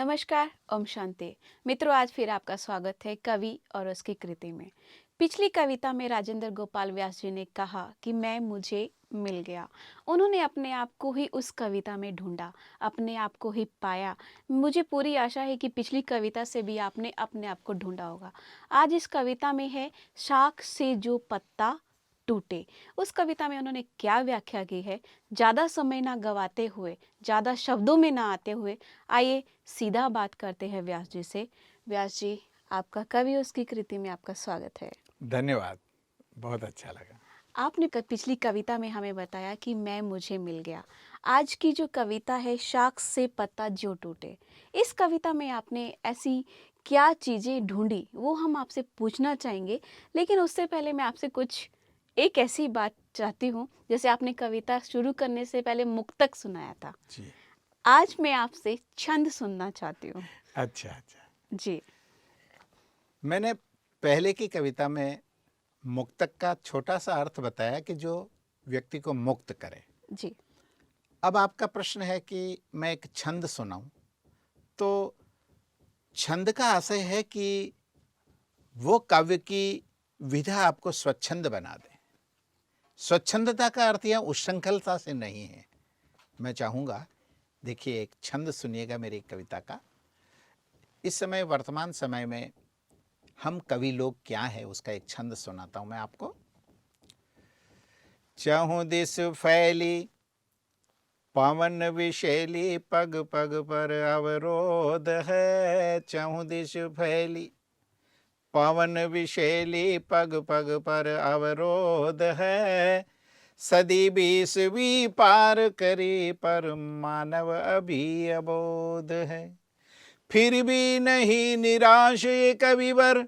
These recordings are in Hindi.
नमस्कार, ओम शांति। मित्रों, आज फिर आपका स्वागत है कवि और उसकी कृति में। पिछली कविता में राजेंद्र गोपाल व्यास जी ने कहा कि मैं मुझे मिल गया। उन्होंने अपने आप को ही उस कविता में ढूंढा, अपने आप को ही पाया। मुझे पूरी आशा है कि पिछली कविता से भी आपने अपने आप को ढूंढा होगा। आज इस कविता में है शाख से जो पत्ता टूटे। उस कविता में उन्होंने क्या व्याख्या की है, ज़्यादा समय ना गवाते हुए, ज़्यादा शब्दों में ना आते हुए, आइए सीधा बात करते हैं व्यास जी से। व्यास जी, आपका कवि उसकी कृति में आपका स्वागत है। धन्यवाद। बहुत अच्छा लगा। आपने पिछली कविता में हमें बताया कि मैं मुझे मिल गया। आज की जो कविता है शाख से पत्ता जो टूटे, इस कविता में आपने ऐसी क्या चीज़ें ढूंढी वो हम आपसे पूछना चाहेंगे। लेकिन उससे पहले मैं आपसे कुछ एक ऐसी बात चाहती हूँ, जैसे आपने कविता शुरू करने से पहले मुक्तक सुनाया था। जी। आज मैं आपसे छंद सुनना चाहती हूँ। अच्छा, अच्छा। जी। मैंने पहले की कविता में मुक्तक का छोटा-सा अर्थ बताया कि जो व्यक्ति को मुक्त करे। जी। अब आपका प्रश्न है कि मैं एक छंद सुनाऊँ, तो छंद का आशय है कि वो काव्य की विधा आपको स्वच्छंद बना दे। स्वच्छंदता का अर्थ यहाँ उच्छृंखलता से नहीं है। मैं चाहूँगा, देखिए एक छंद सुनिएगा मेरी कविता का। इस समय वर्तमान समय में हम कवि लोग क्या है उसका एक छंद सुनाता हूं मैं आपको। चहुं दिस फैली पवन विशैली, पग पग पर अवरोध है। चहुं दिस फैली पवन विशैली, पग पग पर अवरोध है। सदी 20वीं पार करी पर मानव अभी अबोध है। फिर भी नहीं निराश ये कविवर,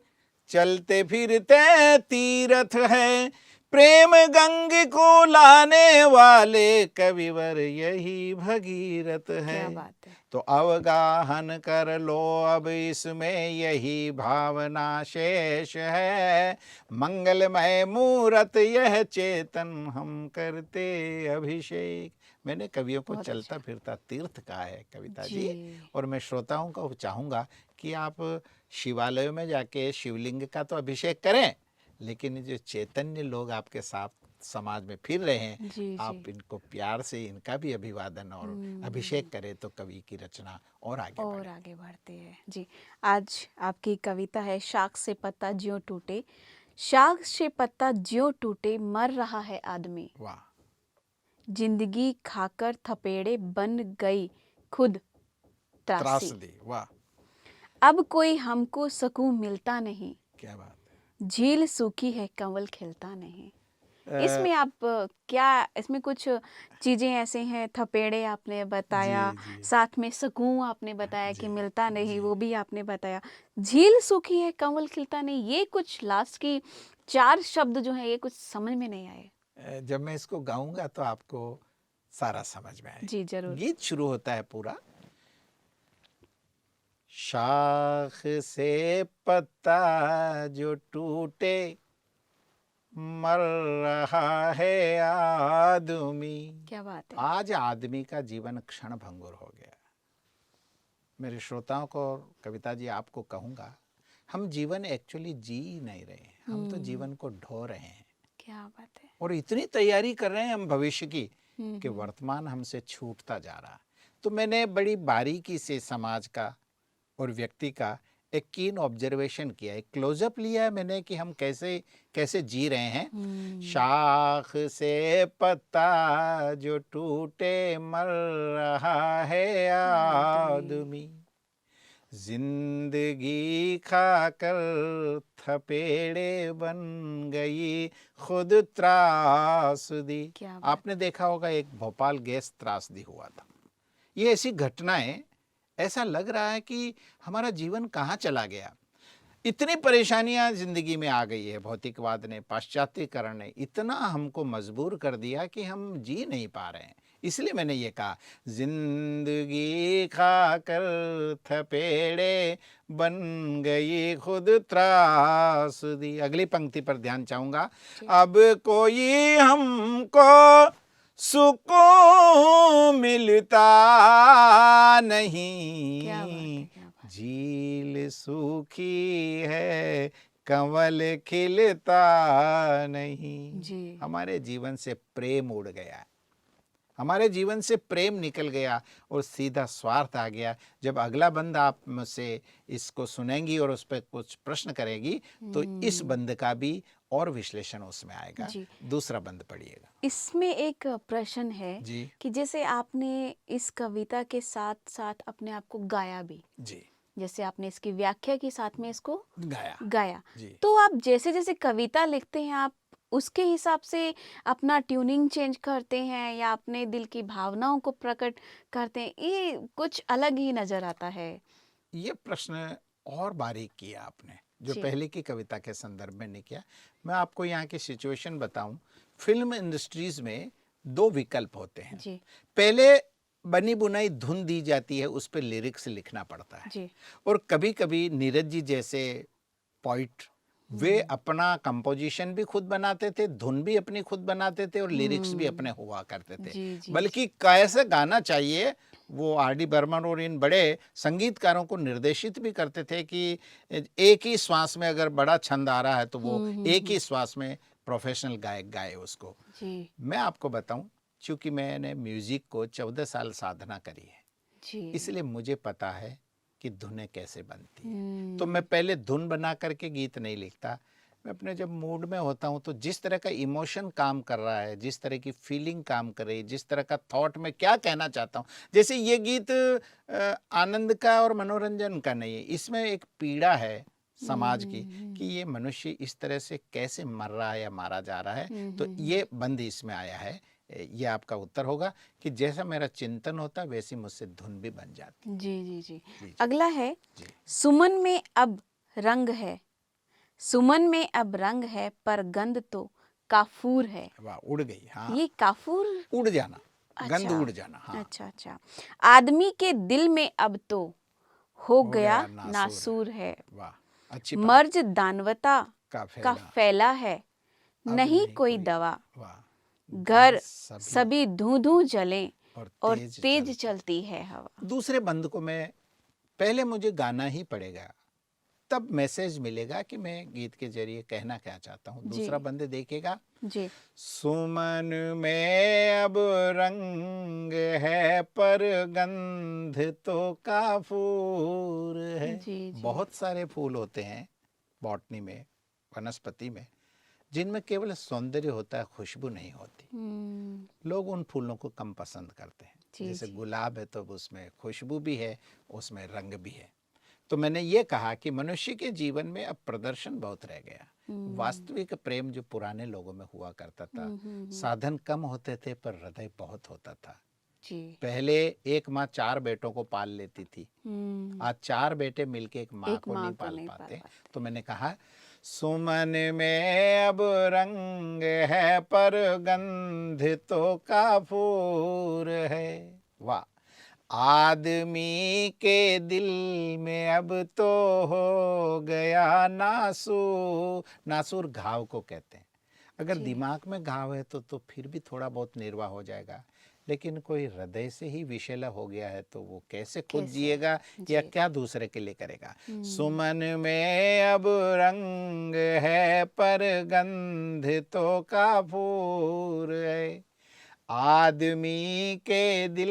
चलते फिरते तीरथ है। प्रेम गंग को लाने वाले कविवर यही भगीरथ है। क्या बात है। तो अवगाहन कर लो अब इसमें यही भावना शेष है। मंगलमय मूरत यह चेतन हम करते अभिषेक। मैंने कवियों को बहुत चलता अच्छा। फिरता तीर्थ कहा है कविता जी। जी। और मैं श्रोताओं को चाहूँगा कि आप शिवालयों में जाके शिवलिंग का तो अभिषेक करें, लेकिन जो चैतन्य लोग आपके साथ समाज में फिर रहे हैं, जी। जी। आप इनको प्यार से इनका भी अभिवादन और अभिषेक करें तो कवि की रचना और आगे और बढ़े। आगे बढ़ते हैं जी। आज आपकी कविता है शाख से पत्ता ज्यों टूटे। शाख से पत्ता ज्यों टूटे, मर रहा है आदमी। वाह। जिंदगी खाकर थपेड़े बन गई खुद त्रासी। त्रासदी। वाह। अब कोई हमको सुकून मिलता नहीं, क्या बात झील सूखी है कंवल खिलता नहीं। है। इसमें आप क्या, इसमें कुछ चीज़ें ऐसे हैं, थपेड़े आपने जी बताया, जी साथ में सुकून आपने बताया जी कि मिलता नहीं, जी। वो भी आपने बताया। झील सूखी है कंवल खिलता नहीं, ये कुछ लास्ट की 4 शब्द जो हैं ये कुछ समझ में नहीं आए। जब मैं इसको गाऊंगा तो आपको सारा समझ में जी, आएगा। ज़रूर। गीत शुरू होता है पूरा। शाख से पत्ता जो टूटे, मर रहा है आदमी। क्या बात है। आज आदमी का जीवन क्षण भंगुर हो गया। मेरे श्रोताओं को और कविता जी आपको कहूँगा, हम जीवन एक्चुअली जी नहीं रहे हैं, हम तो जीवन को ढो रहे हैं। क्या बात है। और इतनी तैयारी कर रहे हैं हम भविष्य की कि हम्म। वर्तमान हमसे छूटता जा रहा। तो मैंने बड़ी बारीकी से समाज का और व्यक्ति का एक कीन ऑब्जर्वेशन किया, एक क्लोजअप लिया है मैंने कि हम कैसे कैसे जी रहे हैं। शाख से पत्ता जो टूटे, मर रहा है आदमी। जिंदगी खाकर थपेड़े बन गई खुद त्रासदी। क्या बात आपने देखा होगा एक भोपाल गैस त्रासदी हुआ था। ये ऐसी घटनाएं, ऐसा लग रहा है कि हमारा जीवन कहाँ चला गया। इतनी परेशानियां जिंदगी में आ गई है। भौतिकवाद ने, पाश्चात्यकरण ने इतना हमको मजबूर कर दिया कि हम जी नहीं पा रहे हैं। इसलिए मैंने ये कहा, जिंदगी खाकर थपेड़े बन गई खुद त्रासदी। अगली पंक्ति पर ध्यान चाहूंगा। जी। अब कोई हमको सुकून मिलता क्या बात नहीं, है। झील सूखी है, कंवल खिलता नहीं। जी। हमारे जीवन से प्रेम उड़ गया, हमारे जीवन से प्रेम निकल गया और सीधा स्वार्थ आ गया। जब अगला बंद आप मुझसे इसको सुनेंगी और उस पर कुछ प्रश्न करेगी तो इस बंद का भी और विश्लेषण उसमें आएगा। जी। दूसरा बंद पढ़िएगा। इसमें एक प्रश्न है जी कि जैसे आपने इस कविता के साथ साथ अपने आप को गाया भी, जी जैसे आपने इसकी व्याख्या के साथ में इसको गाया गाया, जी तो आप जैसे जैसे कविता लिखते हैं आप उसके हिसाब से अपना ट्यूनिंग चेंज करते हैं या अपने दिल की भावनाओं को प्रकट करते हैं, ये कुछ अलग ही नजर आता है। ये प्रश्न और बारीक किया आपने, जो जी। पहले की कविता के संदर्भ में नहीं किया। मैं आपको यहाँ की सिचुएशन बताऊं। फिल्म इंडस्ट्रीज में दो विकल्प होते हैं। जी। पहले बनी बुनाई धुन दी जाती है, उस पर लिरिक्स लिखना पड़ता है। जी। और कभी कभी नीरज जी जैसे पोइट, वे अपना कंपोजिशन भी खुद बनाते थे, धुन भी अपनी खुद बनाते थे और लिरिक्स भी अपने हुआ करते थे। जी। जी। बल्कि कैसे गाना चाहिए वो आर डी बर्मन और इन बड़े संगीतकारों को निर्देशित भी करते थे कि एक ही श्वास में अगर बड़ा छंद आ रहा है तो वो एक ही श्वास में प्रोफेशनल गायक गाए उसको। जी। मैं आपको बताऊं, चूंकि मैंने म्यूजिक को 14 साल साधना करी है, जी। इसलिए मुझे पता है कि धुनें कैसे बनती हैं। तो हम्म। मैं पहले धुन बना करके गीत नहीं लिखता। मैं अपने जब मूड में होता हूँ तो जिस तरह का इमोशन काम कर रहा है, जिस तरह की फीलिंग काम कर रही है, जिस तरह का थॉट मैं क्या कहना चाहता हूँ। जैसे ये गीत आनंद का और मनोरंजन का नहीं है, इसमें एक पीड़ा है समाज की कि ये मनुष्य इस तरह से कैसे मर रहा है या मारा जा रहा है। तो ये बंद इसमें आया है। ये आपका उत्तर होगा कि जैसा मेरा चिंतन होता वैसी मुझसे धुन भी बन जाती। जी। जी। जी। जी अगला है, जी सुमन में अब रंग है, सुमन में अब रंग है पर गंध तो काफूर है। वाह, उड़ गई। हाँ, ये काफूर। उड़ जाना, गंध अच्छा। उड़ जाना। हाँ, अच्छा। अच्छा। आदमी के दिल में अब तो हो हो गया गया नासूर। नासूर है। वाह, अच्छी पंक्ति। मर्ज दानवता का का फैला फैला है, अब नहीं नहीं कोई कोई। दवा। वाह, घर घर सभी सभी धू धू जले और और तेज तेज चलती। चलती है हवा। दूसरे बंद को मैं पहले मुझे गाना ही पड़ेगा, तब मैसेज मिलेगा कि मैं गीत के जरिए कहना क्या चाहता हूँ। जी। दूसरा बंद देखिएगा। जी। सुमन में अब रंग है पर गंध तो काफूर है। जी। जी। बहुत सारे फूल होते हैं बॉटनी में, वनस्पति में, जिनमें केवल सौंदर्य होता है, खुशबू नहीं होती। लोग उन फूलों को कम पसंद करते हैं। जी। जैसे जी। गुलाब है तो उसमें खुशबू भी है, उसमें रंग भी है। तो मैंने ये कहा कि मनुष्य के जीवन में अब प्रदर्शन बहुत रह गया। वास्तविक प्रेम जो पुराने लोगों में हुआ करता था, साधन कम होते थे पर हृदय बहुत होता था। जी। पहले एक माँ 4 बेटों को पाल लेती थी, आज 4 बेटे मिलके एक माँ एक को माँ नहीं को पाल नहीं पाल पाते। पाते। तो मैंने कहा सुमन में अब रंग है पर गंध तो काफूर है। वाह, आदमी के दिल में अब तो हो गया नासूर। नासूर घाव को कहते हैं। अगर जी। दिमाग में घाव है तो फिर भी थोड़ा बहुत निर्वाह हो जाएगा, लेकिन कोई हृदय से ही विषैला हो गया है तो वो कैसे खुद कैसे? जिएगा या जी। क्या दूसरे के लिए करेगा। सुमन में अब रंग है पर गंध तो काफूर है, आदमी के दिल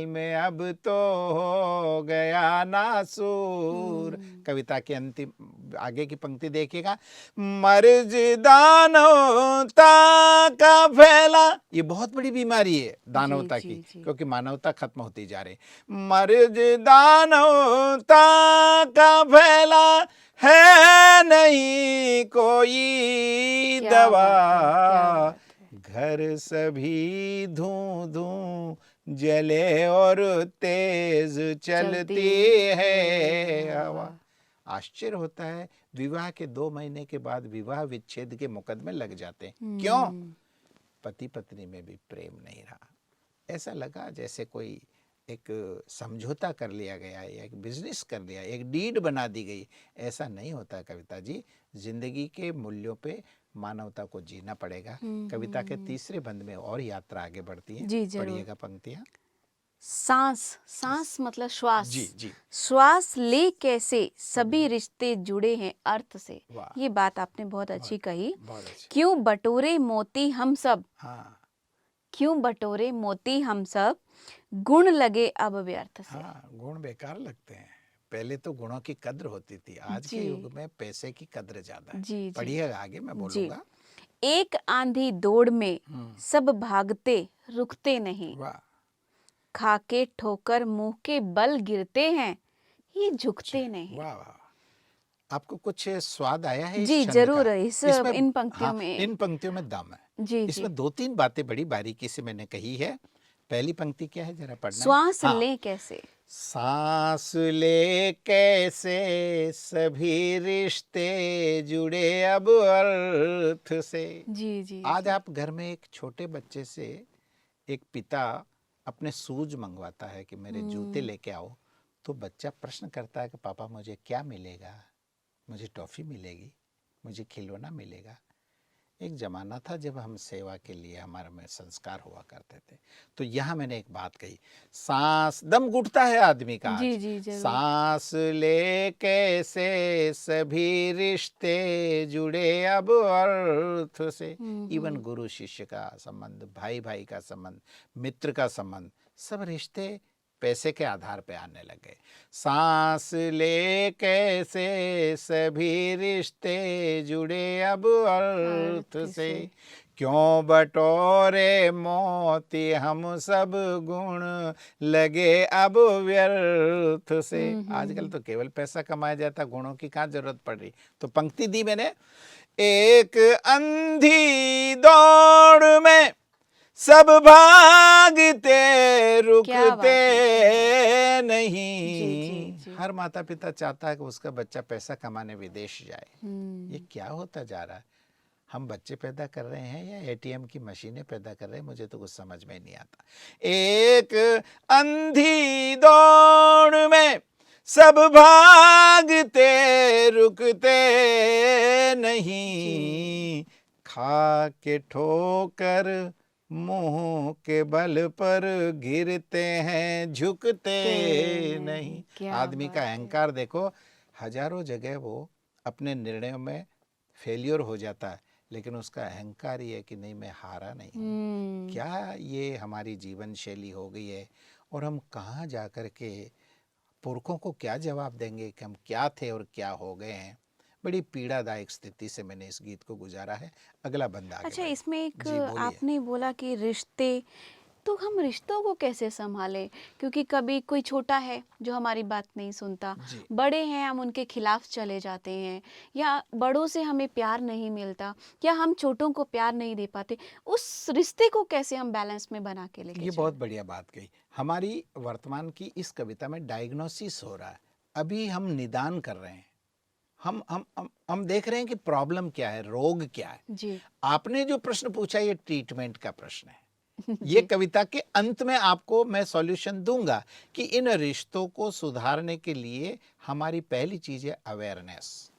में अब तो हो गया नासूर। कविता की अंतिम आगे की पंक्ति देखिएगा। मर्ज दानवता का फैला, ये बहुत बड़ी बीमारी है दानवता जी। की, जी। क्योंकि मानवता खत्म होती जा रही। मर्ज दानवता का फैला है नहीं कोई क्या दवा, बात है, क्या बात है। घर सभी धूं धूं जले और तेज चलती है हवा। आश्चर्य होता है, विवाह के 2 महीने के बाद विवाह विच्छेद के मुकदमे लग जाते हैं। क्यों? पति पत्नी में भी प्रेम नहीं रहा। ऐसा लगा जैसे कोई एक समझौता कर लिया गया है, एक बिजनेस कर लिया, एक डीड बना दी गई। ऐसा नहीं होता कविता जी। जिंदगी के मूल्यों पे मानवता को जीना पड़ेगा। कविता के तीसरे बंद में और यात्रा आगे बढ़ती है। जी, जरूर। पढ़िएगा पंक्तियां। सांस, सांस मतलब श्वास। जी जी। श्वास ले कैसे सभी रिश्ते जुड़े हैं अर्थ से। वाह। ये बात आपने बहुत अच्छी बहुत कही। बहुत अच्छी। क्यों बटोरे मोती हम सब, हाँ क्यों बटोरे मोती हम सब, गुण लगे अब व्यर्थ से। हाँ, गुण बेकार लगते हैं। पहले तो गुणों की कद्र होती थी, आज जी के युग में पैसे की कद्र ज्यादा है। जी जी पढ़िएगा आगे, मैं जी। बोलूंगा। एक आंधी दौड़ में हम्म। सब भागते रुकते नहीं, वाह। खाके ठोकर मुंह के बल गिरते हैं, ये अच्छा, झुकते नहीं। वाह वाह। आपको कुछ स्वाद आया है इस जी छंद जरूर, का? इसमें इन पंक्तियों हाँ, में। इन पंक्तियों में दम है। जी जी। इसमें दो तीन बातें बड़ी बारीकी से मैंने कही है। पहली पंक्ति क्या है, जरा पढ़ना है। श्वास हाँ, लें कैसे। सांस ले कैसे सभी रिश्ते जुड़े अब अर्थ से। जी जी आज जी। आप घर में एक छोटे बच्चे से एक पिता अपने शूज मंगवाता है कि मेरे जूते हम्म। लेके आओ, तो बच्चा प्रश्न करता है कि पापा मुझे क्या मिलेगा, मुझे टॉफ़ी मिलेगी, मुझे खिलौना मिलेगा। एक ज़माना था जब हम सेवा के लिए हमारे में संस्कार हुआ करते थे। तो यहाँ मैंने एक बात कही, सांस, दम घुटता है आदमी का जी आज। जी जरूर। सांस ले कैसे सभी रिश्ते जुड़े अब अर्थ से। इवन गुरु शिष्य का संबंध, भाई भाई का संबंध, मित्र का संबंध, सब रिश्ते पैसे के आधार पे आने लगे। सांस ले कैसे सभी रिश्ते जुड़े अब अर्थ अर्थ से। से। क्यों बटोरे मोती हम सब, गुण लगे अब व्यर्थ से। आजकल तो केवल पैसा कमाया जाता, गुणों की कहाँ जरूरत पड़ रही। तो पंक्ति दी मैंने, एक अंधी दौड़ में सब भागते क्या रुकते बात है, क्या बात है। जी जी नहीं। जी। हर माता पिता चाहता है कि उसका बच्चा पैसा कमाने विदेश जाए। ये हम्म। क्या होता जा रहा है? हम बच्चे पैदा कर रहे हैं या एटीएम की मशीनें पैदा कर रहे हैं, मुझे तो कुछ समझ में नहीं आता। एक अंधी दौड़ में सब भागते रुकते जी नहीं, खा के ठोकर मुंह के बल पर गिरते हैं, झुकते ते नहीं। नहीं, क्या आदमी का बात है। अहंकार देखो, हजारों जगह वो अपने निर्णयों में फेलियर हो जाता है, लेकिन उसका अहंकार ये है कि नहीं, मैं हारा नहीं हूँ। हम्म। क्या ये हमारी जीवन शैली हो गई है? और हम कहाँ जा कर के पुरखों को क्या जवाब देंगे कि हम क्या थे और क्या हो गए हैं? बड़ी पीड़ादायक स्थिति से मैंने इस गीत को गुजारा है। अगला बंदा आगे अच्छा, बढ़े। इसमें एक जी बोलिए। आपने बोला कि रिश्ते, तो हम रिश्तों को कैसे संभालें, क्योंकि कभी कोई छोटा है जो हमारी बात नहीं सुनता, जी बड़े हैं हम उनके खिलाफ चले जाते हैं, या बड़ों से हमें प्यार नहीं मिलता, या हम छोटों को प्यार नहीं दे पाते, उस रिश्ते को कैसे हम बैलेंस में बना के लेके ये बहुत चलें। बढ़िया बात कही। हमारी वर्तमान की इस कविता में डायग्नोसिस हो रहा है। अभी हम निदान कर रहे हैं। हम देख रहे हैं कि प्रॉब्लम क्या है, रोग क्या है। जी आपने जो प्रश्न पूछा ये ट्रीटमेंट का प्रश्न है। ये जी। कविता के अंत में आपको मैं सॉल्यूशन दूंगा कि इन रिश्तों को सुधारने के लिए हमारी पहली चीज है अवेयरनेस,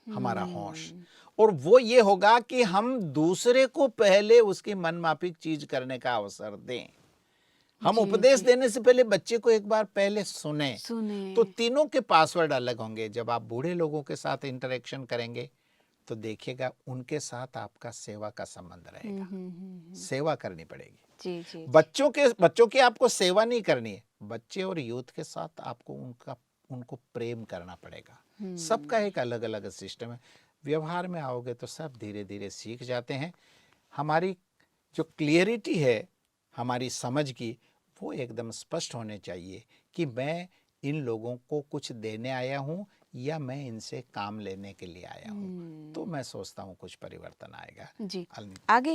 हमारा होश। और वो ये होगा कि हम दूसरे को पहले उसकी मनमाफिक चीज करने का अवसर दें। हम जी उपदेश जी। देने से पहले बच्चे को एक बार पहले सुने। सुने। तो तीनों के पासवर्ड अलग होंगे। जब आप बूढ़े लोगों के साथ इंटरेक्शन करेंगे तो देखिएगा उनके साथ आपका सेवा का संबंध रहेगा। सेवा करनी पड़ेगी। जी जी जी। बच्चों की आपको सेवा नहीं करनी है। बच्चे और यूथ के साथ आपको उनको प्रेम करना पड़ेगा। सबका एक अलग अलग सिस्टम है। व्यवहार में आओगे तो सब धीरे धीरे सीख जाते हैं। हमारी जो क्लियरिटी है हमारी समझ की, वो एकदम स्पष्ट होने चाहिए कि मैं इन लोगों को कुछ देने आया हूँ या मैं इनसे काम लेने के लिए आया हूँ। तो मैं सोचता हूँ कुछ परिवर्तन आएगा। जी। अल- आगे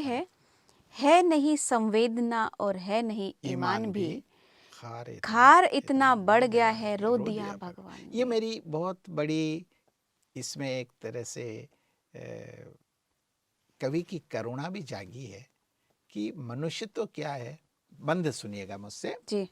है नहीं संवेदना और है नहीं ईमान ईमान भी, भी खार खार इतना इतना बढ़ गया है रो रो दिया दिया भगवान ये ने। मेरी बहुत बड़ी, इसमें एक तरह से अ, कवि की करुणा भी जागी है कि मनुष्य तो क्या है। बंद सुनिएगा मुझसे। जी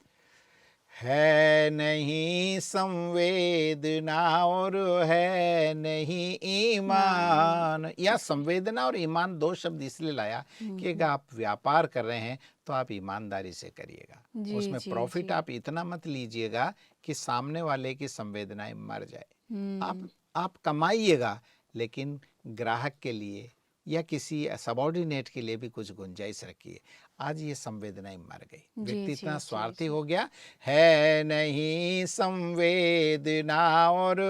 है नहीं संवेदना और है नहीं ईमान। या संवेदना और ईमान दो शब्द इसलिए लाया कि अगर आप व्यापार कर रहे हैं तो आप ईमानदारी से करिएगा, जी उसमें जी प्रॉफिट जी। आप इतना मत लीजिएगा कि सामने वाले की संवेदनाएं मर जाए। हम्म। आप कमाइएगा, लेकिन ग्राहक के लिए या किसी सबॉर्डिनेट के लिए भी कुछ गुंजाइश रखिए। आज ये संवेदनाएं मर गई, जी व्यक्ति जी इतना जी स्वार्थी जी। हो गया। है नहीं संवेदना और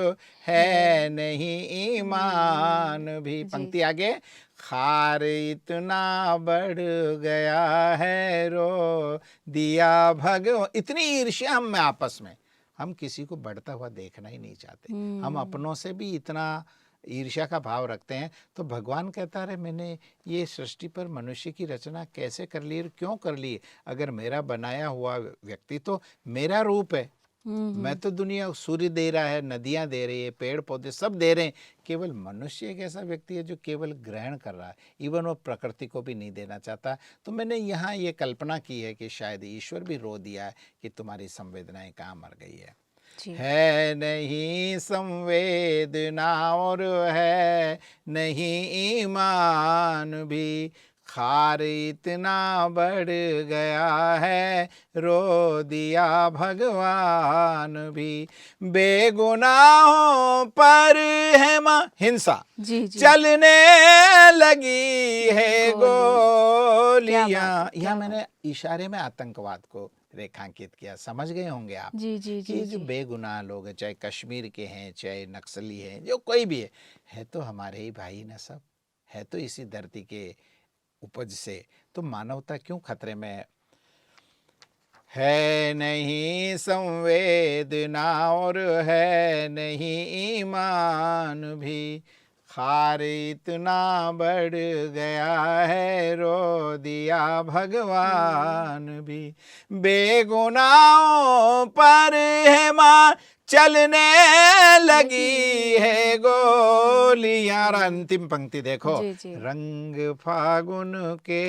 है है नहीं ईमान। ईमान भी। जी पंक्ति आगे, खार इतना बढ़ गया है रो दिया भगवान। इतनी ईर्ष्या हम में आपस में, हम किसी को बढ़ता हुआ देखना ही नहीं चाहते। हम अपनों से भी इतना ईर्ष्या का भाव रखते हैं। तो भगवान कहता है मैंने ये सृष्टि पर मनुष्य की रचना कैसे कर ली और क्यों कर ली? अगर मेरा बनाया हुआ व्यक्ति तो मेरा रूप है, मैं तो दुनिया, सूर्य दे रहा है, नदियां दे रही है, पेड़ पौधे सब दे रहे हैं। केवल मनुष्य एक ऐसा व्यक्ति है जो केवल ग्रहण कर रहा है, इवन वो प्रकृति को भी नहीं देना चाहता। तो मैंने यहाँ ये कल्पना की है कि शायद ईश्वर भी रो दिया है कि तुम्हारी संवेदनाएं कहाँ मर गई है। जी। है नहीं संवेदना और है नहीं ईमान भी, खार इतना बढ़ गया है रो दिया भगवान भी। बेगुनाहों पर है मां हिंसा, जी जी। चलने लगी है क्या बात गोलियां। है, यह क्या बात। मैंने इशारे में आतंकवाद को रेखांकित किया, समझ गए होंगे आप जी जी कि जी ये जो जी। बेगुनाह लोग हैं, चाहे कश्मीर के हैं, चाहे नक्सली हैं, जो कोई भी है तो हमारे ही भाई ना सब, है तो इसी धरती के उपज से। तो मानवता क्यों खतरे में है नहीं संवेदना और है नहीं ईमान भी, खार इतना बढ़ गया है रो दिया भगवान भी। बेगुनाहों पर है मां चलने लगी है गोलियां। और अंतिम पंक्ति देखो, जी जी। रंग फागुन के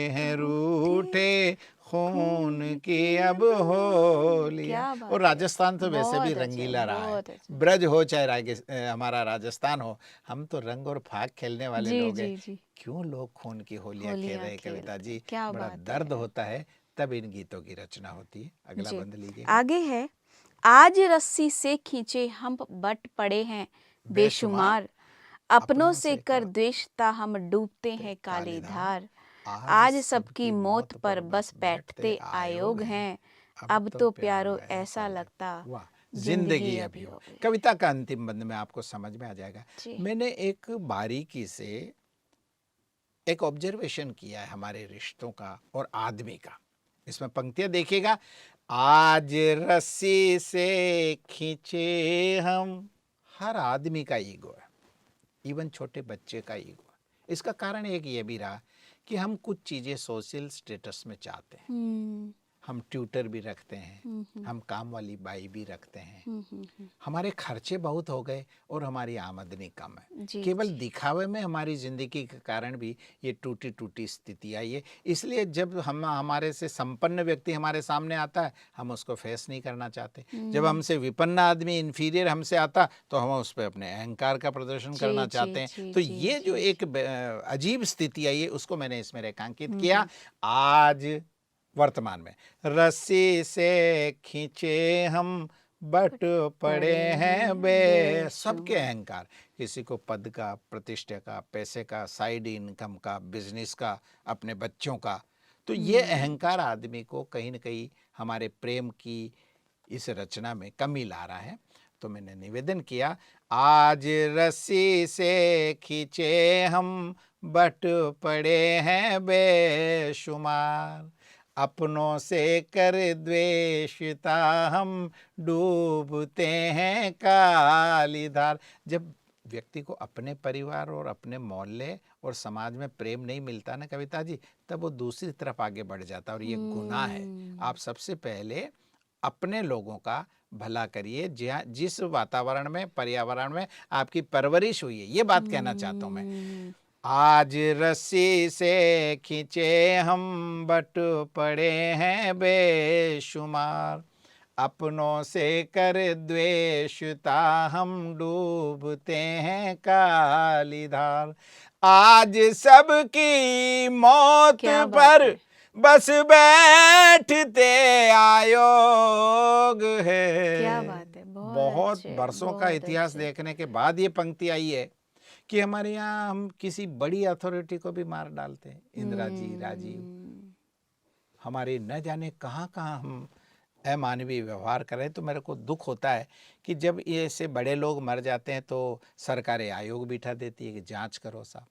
हैं रूठे रूठे खून खून की की अब अब होली। होलियां। क्या और बात है। राजस्थान तो वैसे भी बहुत अच्छा, रंगीला रहा है, बहुत अच्छा। ब्रज हो चाहे हमारा राजस्थान हो, हम तो रंग और फाग खेलने वाले जी लोग हैं। जी जी। क्यों लोग खून की होलियां खेल होलियाँ रहे हैं कविता खेलते, जी? क्या बड़ा बात दर्द है। होता है, तब इन गीतों की रचना होती है। अगला जी। बंद लीजिएगा। आगे है, आज रस्सी से खींचे हम बट पड़े हैं बेशुमार बेशुमार, अपनों अपनों से से कर कर द्वेषता हम डूबते ते हैं काले काली धार, धार। आज आज सबकी सबकी मौत मौत पर पर बस बस बैठते बैठते आयोग आयोग हैं, हैं। अब अब तो तो प्यारो प्यारो ऐसा ऐसा लग। लगता वाह, जिंदगी जिंदगी अभी अभी हो। हो गई। कविता का अंतिम बंद में आपको समझ में आ जाएगा। जी। मैंने एक बारीकी से एक ऑब्जर्वेशन किया है हमारे रिश्तों का और आदमी का। इसमें पंक्तियां देखिएगा, आज रस्सी से खींचे हम। हर आदमी का ईगो है, इवन छोटे बच्चे का ईगो है। इसका कारण एक ये भी रहा कि हम कुछ चीज़ें सोशल स्टेटस में चाहते हैं। हम्म हम ट्यूटर भी रखते हैं, हम्म हम काम वाली बाई भी रखते हैं। हम्म। हमारे खर्चे बहुत हो गए और हमारी आमदनी कम है। जी केवल जी। दिखावे में हमारी ज़िंदगी के कारण भी ये टूटी टूटी स्थिति आई है। इसलिए जब हम हमारे से संपन्न व्यक्ति हमारे सामने आता है, हम उसको फेस नहीं करना चाहते। जब हमसे विपन्न आदमी, इन्फीरियर हमसे आता, तो हम उस पर अपने अहंकार का प्रदर्शन जी करना जी चाहते हैं। जी तो जी ये जो जी। एक अजीब स्थिति आई है, उसको मैंने इसमें रेखांकित किया। आज वर्तमान में रस्सी से खींचे हम बट पड़े पड़े हैं हैं सबके बेशुमार। अहंकार। किसी को पद का, प्रतिष्ठा का, पैसे का, साइड इनकम का, बिजनेस का, अपने बच्चों का। तो ये अहंकार आदमी को कहीं न कहीं हमारे प्रेम की इस रचना में कमी ला रहा है। तो मैंने निवेदन किया, आज रस्सी से खींचे हम बट पड़े हैं बेशुमार, अपनों से कर द्वेषता हम डूबते हैं काली धार। जब व्यक्ति को अपने परिवार और अपने मोहल्ले और समाज में प्रेम नहीं मिलता ना कविता जी, तब वो दूसरी तरफ आगे बढ़ जाता है और ये गुनाह है। आप सबसे पहले अपने लोगों का भला करिए, जहाँ जिस वातावरण में, पर्यावरण में आपकी परवरिश हुई है। ये बात कहना चाहता हूँ मैं। आज रस्सी से खींचे हम बट पड़े हैं बेशुमार, अपनों से कर द्वेषता हम डूबते हैं काली धार। आज सबकी मौत क्या बात पर है। बस बैठते आयोग है। क्या बात है, बहुत बहुत अच्छे, बरसों का बहुत इतिहास अच्छे। देखने के बाद ये पंक्ति आई है कि हमारे यहाँ हम किसी बड़ी अथॉरिटी को भी मार डालते हैं। इंदिरा जी, राजीव, हमारे न जाने कहाँ कहाँ हम अमानवीय व्यवहार करें। तो मेरे को दुख होता है कि जब ये ऐसे बड़े लोग मर जाते हैं तो सरकारें आयोग बिठा देती है कि जांच करो साहब,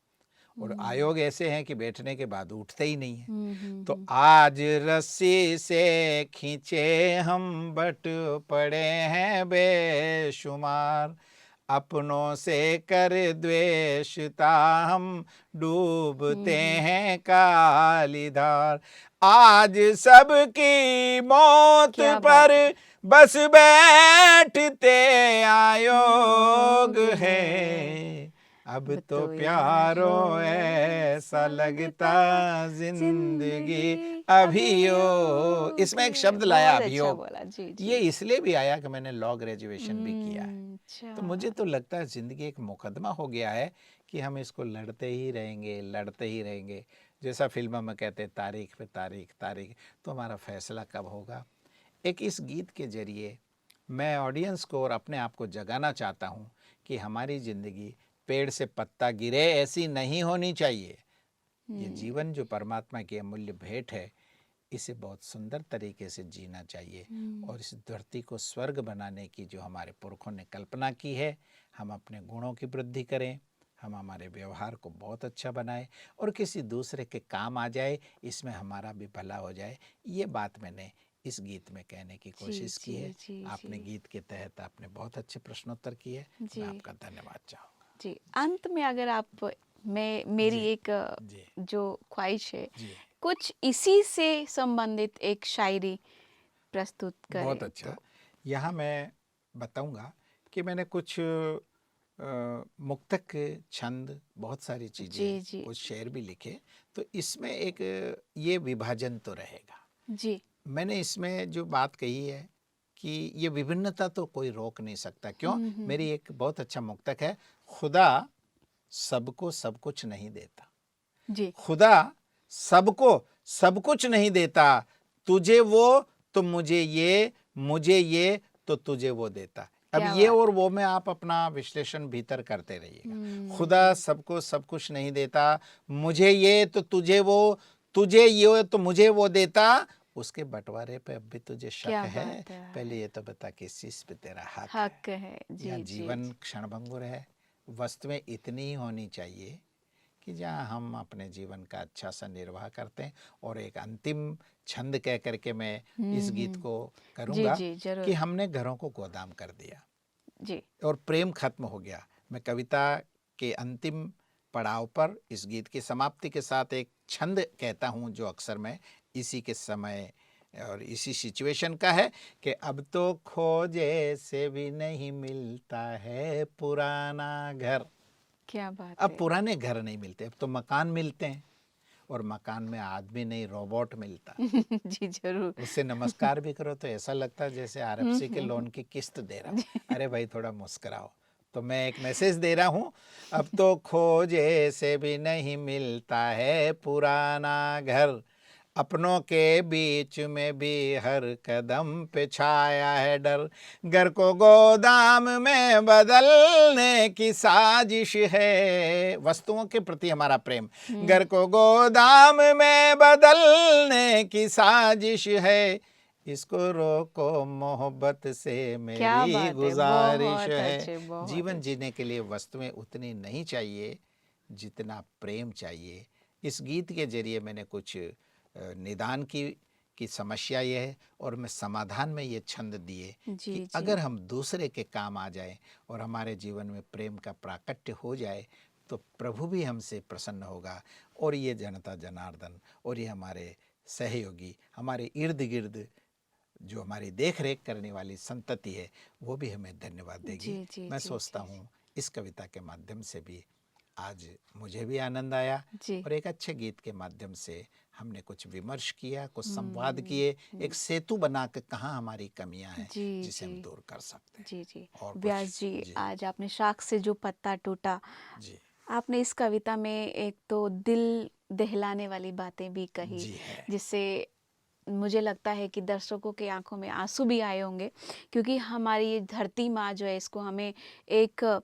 और आयोग ऐसे हैं कि बैठने के बाद उठते ही नहीं है। तो आज रस्सी से खींचे हम बट पड़े हैं बेशुमार। अपनों से कर द्वेषता हम डूबते हैं काली धार। आज सबकी मौत क्या बात पर है। बस बैठते आयोग है। अब तो प्यारो ऐसा लगता जिंदगी अभियो। इसमें एक शब्द लाया, बहुत अच्छा अभियोग। बोला। जी जी। ये इसलिए भी आया कि मैंने लॉ ग्रेजुएशन भी किया है। तो मुझे अच्छा। तो लगता है जिंदगी एक मुकदमा हो गया है कि हम इसको लड़ते ही रहेंगे, लड़ते ही रहेंगे। जैसा फिल्मों में कहते हैं तारीख पे तारीख, तारीख। तो हमारा फैसला कब होगा? एक इस गीत के जरिए मैं ऑडियंस को और अपने आप को जगाना चाहता हूँ कि हमारी ज़िंदगी पेड़ से पत्ता गिरे ऐसी नहीं होनी चाहिए। ये जीवन जो परमात्मा की अमूल्य भेंट है, इसे बहुत सुंदर तरीके से जीना चाहिए। और इस धरती को स्वर्ग बनाने की जो हमारे पुरखों ने कल्पना की है, हम अपने गुणों की वृद्धि करें, हम हमारे व्यवहार को बहुत अच्छा बनाएं और किसी दूसरे के काम आ जाए, इसमें हमारा भी भला हो जाए। ये बात मैंने इस गीत में कहने की जी कोशिश की जी है। जी आपने जी गीत के तहत आपने बहुत अच्छे प्रश्नोत्तर किए। जी मैं आपका धन्यवाद चाहूँगा। जी। अंत में अगर आप, मैं मेरी जी एक जी जो ख्वाहिश है, जी, कुछ इसी से संबंधित एक शायरी प्रस्तुत बहुत करें तो। अच्छा। यहाँ मैं बताऊंगा कि मैंने कुछ मुक्तक, छंद, बहुत सारी जी चीज़ें, जी कुछ शेर भी लिखे। तो इसमें एक ये विभाजन तो रहेगा। जी। मैंने इसमें जो बात कही है कि ये विभिन्नता तो कोई रोक नहीं सकता। क्यों? मेरी एक बहुत अच्छा मुक्तक है, खुदा सबको सब कुछ नहीं देता। जी। खुदा सबको सब कुछ नहीं देता, तुझे वो तो मुझे ये तो तुझे वो देता। अब क्या ये बात और है। वो में आप अपना विश्लेषण भीतर करते रहिएगा। खुदा सबको सब कुछ नहीं देता, मुझे ये तो तुझे वो, तुझे ये तो मुझे वो देता। उसके बंटवारे पे अब भी तुझे शक क्या है? बात है। पहले ये तो बता किस चीज पे तेरा हक है। हक है। यहाँ जी जी जीवन जी क्षणभंगुर है। वस्तुएं इतनी ही होनी चाहिए कि जहाँ हम अपने जीवन का अच्छा सा निर्वाह करते हैं। और एक अंतिम छंद कह करके मैं इस गीत को जी करूँगा जी कि जरूर। हमने घरों को गोदाम कर दिया जी और प्रेम खत्म हो गया। मैं कविता के अंतिम पड़ाव पर इस गीत की समाप्ति के साथ एक छंद कहता हूँ जो अक्सर मैं इसी के समय और इसी सिचुएशन का है कि अब तो खोजे से भी नहीं मिलता है पुराना घर। क्या बात अब है। पुराने घर नहीं मिलते, अब तो मकान मिलते हैं। और मकान में आदमी नहीं, रोबोट मिलता। जी जरूर। उससे नमस्कार भी करो तो ऐसा लगता है जैसे आरएफसी के लोन की किस्त दे रहा हूँ। अरे भाई थोड़ा मुस्कुराओ। तो मैं एक मैसेज दे रहा हूँ, अब तो खोजे से भी नहीं मिलता है पुराना घर। अपनों के बीच में भी हर कदम पे छाया है डर। घर को गोदाम में बदलने की साजिश है। वस्तुओं के प्रति हमारा प्रेम। घर को गोदाम में बदलने की साजिश है, इसको रोको मोहब्बत से क्या मेरी बात है। गुजारिश बहुत है। अच्छे, बहुत जीवन अच्छे। जीने के लिए वस्तुएं उतनी नहीं चाहिए जितना प्रेम चाहिए। इस गीत के जरिए मैंने कुछ निदान की समस्या ये है और मैं समाधान में ये छंद दिए जी कि जी अगर हम दूसरे के काम आ जाए और हमारे जीवन में प्रेम का प्राकट्य हो जाए तो प्रभु भी हमसे प्रसन्न होगा। और ये जनता जनार्दन और ये हमारे सहयोगी, हमारे इर्द गिर्द जो हमारी देख रेख करने वाली संतति है, वो भी हमें धन्यवाद जी देगी। जी मैं जी सोचता जी हूँ इस कविता के माध्यम से भी आज मुझे भी आनंद आया जी। और एक अच्छे गीत के माध्यम से हमने कुछ विमर्श किया, कुछ संवाद किए, एक सेतु बना के कहाँ हमारी कमियां हैं जी, जिसे हम जी। दूर कर सकते हैं। जी, जी। और कुछ व्यास जी, जी आज आपने शाख से जो पत्ता टूटा, जी आपने इस कविता में एक तो दिल दहलाने वाली बातें भी कही, जी है जिससे मुझे लगता है कि दर्शकों की आंखों में आंसू भी आए होंगे, क्योंकि हमारी ये धरती माँ जो है, इसको हमें एक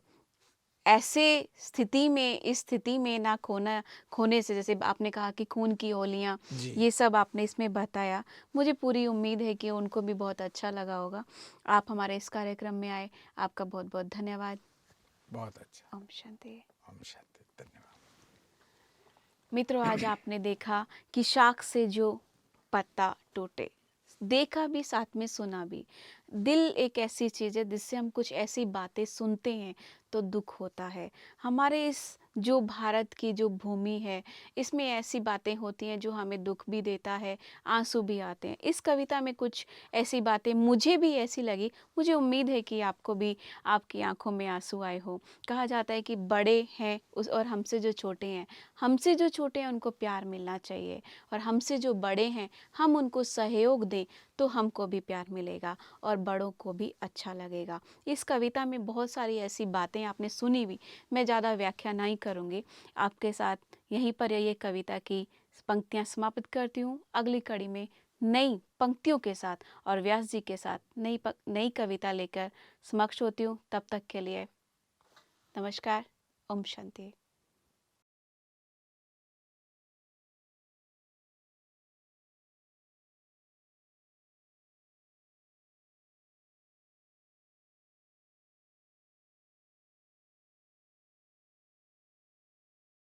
ऐसे स्थिति में, इस स्थिति में ना खोने से, जैसे आपने कहा कि खून की होलियाँ, जी ये सब आपने इसमें बताया। मुझे पूरी उम्मीद है कि उनको भी बहुत अच्छा लगा होगा। आप हमारे इस कार्यक्रम में आए, आपका बहुत बहुत धन्यवाद। बहुत अच्छा। ओम शांति। ओम शांति। धन्यवाद। मित्रों, आज आपने देखा कि शाख से जो पत्ता टूटे, देखा भी साथ में सुना भी। दिल एक ऐसी चीज़ है जिससे हम कुछ ऐसी बातें सुनते हैं तो दुख होता है। हमारे इस जो भारत की जो भूमि है, इसमें ऐसी बातें होती हैं जो हमें दुख भी देता है, आंसू भी आते हैं। इस कविता में कुछ ऐसी बातें मुझे भी ऐसी लगी। मुझे उम्मीद है कि आपको भी, आपकी आंखों में आंसू आए हो। कहा जाता है कि बड़े हैं उस और हमसे जो छोटे हैं, हमसे जो छोटे हैं उनको प्यार मिलना चाहिए, और हमसे जो बड़े हैं हम उनको सहयोग दें तो हमको भी प्यार मिलेगा और बड़ों को भी अच्छा लगेगा। इस कविता में बहुत सारी ऐसी बातें आपने सुनी भी, मैं ज़्यादा व्याख्या नहीं करूँगी। आपके साथ यहीं पर ये कविता की पंक्तियाँ समाप्त करती हूँ। अगली कड़ी में नई पंक्तियों के साथ और व्यास जी के साथ नई कविता लेकर समक्ष होती हूँ। तब तक के लिए नमस्कार। ओम शांति।